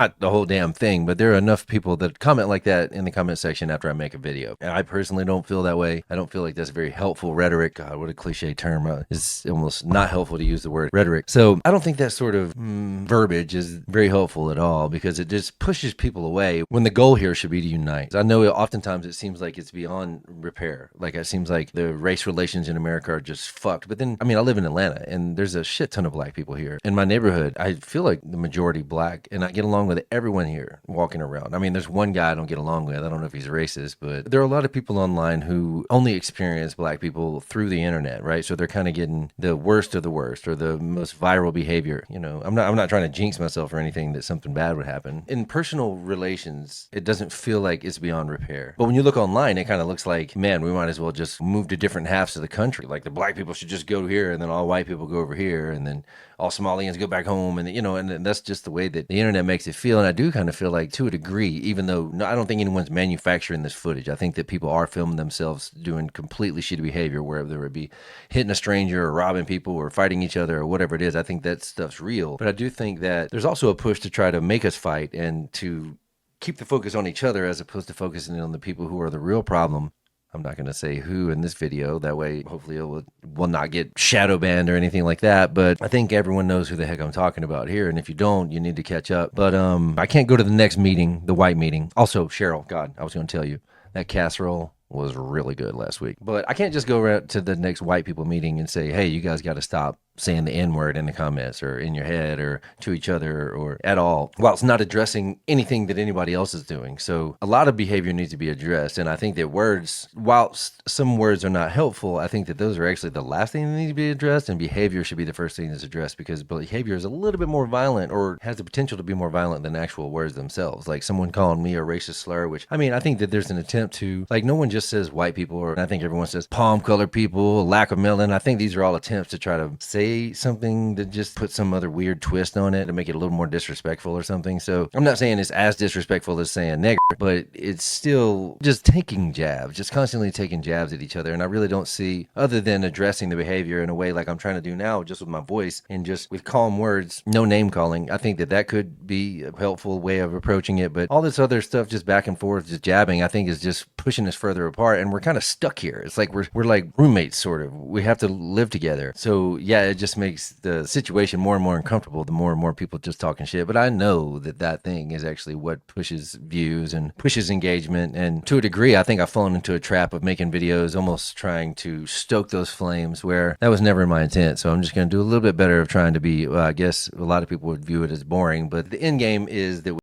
not the whole damn thing, but there are enough people that comment like that in the comment section after I make a video. And I personally don't feel that way. I don't feel like that's very helpful rhetoric. God, what a cliche term. It's almost not helpful to use the word rhetoric. So I don't think that sort of verbiage is very helpful at all, because it just pushes people away when the goal here should be to unite. I know oftentimes it seems like it's beyond repair. Like it seems like the race relations in America are just fucked. But then, I mean, I live in Atlanta and there's a shit ton of black people here. In my neighborhood, I feel like the majority black, and I get along with everyone here walking around. I mean, there's one guy I don't get along with. I don't know if he's racist, but there are a lot of people online who only experience black people through the internet, right? So they're kind of getting the worst of the worst, or the most viral behavior. You know, I'm not trying to jinx myself or anything that something bad would happen. In personal relations, it doesn't feel like it's beyond repair. But when you look online, it kind of looks like, man, we might as well just move to different halves of the country. Like the black people should just go here, and then all white people go over here, and then all Somalians go back home. And, you know, and that's just the way that the internet makes it feel. And I do kind of feel like, to a degree, even though no, I don't think anyone's manufacturing this footage. I think that people are filming themselves doing completely shitty behavior, whether it be hitting a stranger or robbing people or fighting each other or whatever it is. I think that stuff's real. But I do think that there's also a push to try to make us fight and to keep the focus on each other as opposed to focusing on the people who are the real problem. I'm not going to say who in this video. That way, hopefully it will not get shadow banned or anything like that. But I think everyone knows who the heck I'm talking about here. And if you don't, you need to catch up. But I can't go to the next meeting, the white meeting. Also, Cheryl, God, I was going to tell you, that casserole was really good last week. But I can't just go around to the next white people meeting and say, hey, you guys got to stop saying the N-word in the comments or in your head or to each other or at all, while it's not addressing anything that anybody else is doing. So a lot of behavior needs to be addressed. And I think that words, whilst some words are not helpful, I think that those are actually the last thing that need to be addressed, and behavior should be the first thing that's addressed, because behavior is a little bit more violent, or has the potential to be more violent than actual words themselves. Like someone calling me a racist slur, which, I mean, I think that there's an attempt to, like, no one just says white people, or I think everyone says palm colored people, lack of melanin. I think these are all attempts to try to say something that just put some other weird twist on it to make it a little more disrespectful or something. So I'm not saying it's as disrespectful as saying nigger, but it's still just taking jabs, just constantly taking jabs at each other. And I really don't see, other than addressing the behavior in a way like I'm trying to do now, just with my voice and just with calm words, no name calling. I think that that could be a helpful way of approaching it. But all this other stuff, just back and forth, just jabbing, I think is just pushing us further apart. And we're kind of stuck here. It's like we're like roommates, sort of. We have to live together. So yeah, it just makes the situation more and more uncomfortable the more and more people just talking shit. But I know that that thing is actually what pushes views and pushes engagement. And to a degree, I think I've fallen into a trap of making videos almost trying to stoke those flames, where that was never my intent. So I'm just going to do a little bit better of trying to be, I guess a lot of people would view it as boring, but the end game is that